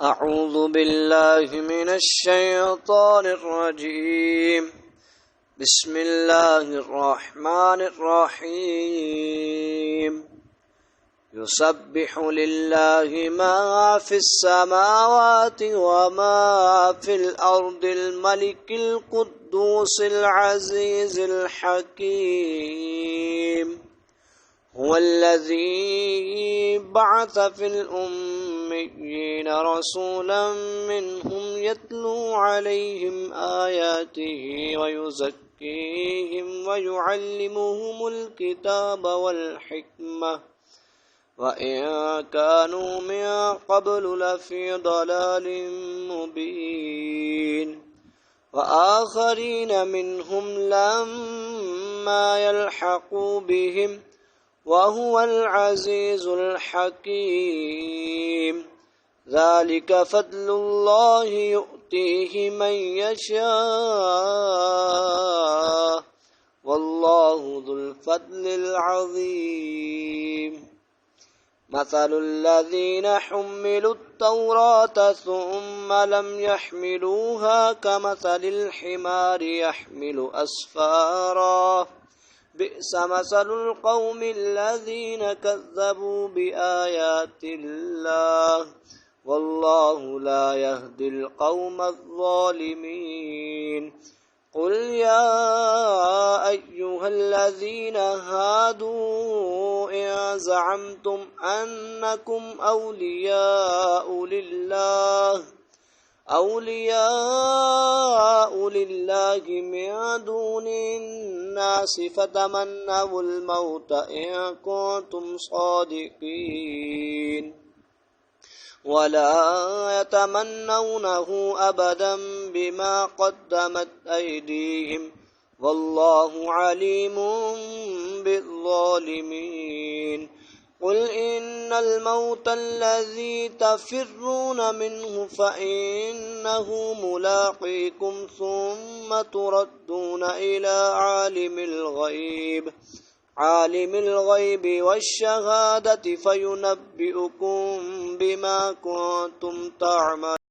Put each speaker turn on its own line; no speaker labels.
أعوذ بالله من الشيطان الرجيم. بسم الله الرحمن الرحيم. يسبح لله ما في السماوات وما في الأرض الملك القدوس العزيز الحكيم. هو الذي بعث في الأميين رسولا منهم يتلو عليهم آياته ويزكيهم ويعلمهم الكتاب والحكمة وإن كانوا من قبل لفي ضلال مبين. وآخرين منهم لما يلحقوا بهم وهو العزيز الحكيم. ذلك فضل الله يؤتيه من يشاء والله ذو الفضل العظيم. مثل الذين حملوا التوراة ثم لم يحملوها كمثل الحمار يحمل أسفارا بئس مثل القوم الذين كذبوا بآيات الله والله لا يهدي القوم الظالمين. قل يا أيها الذين هادوا إن زعمتم أنكم أولياء لله من دون الناس فتمنوا الموت إن كنتم صادقين ولا يتمنونه أبدا بما قدمت أيديهم والله عليم بالظالمين. قل إن الموت الذي تفرون منه فإنه ملاقيكم ثم تردون إلى عالم الغيب والشهادة فينبئكم بما كنتم تعملون.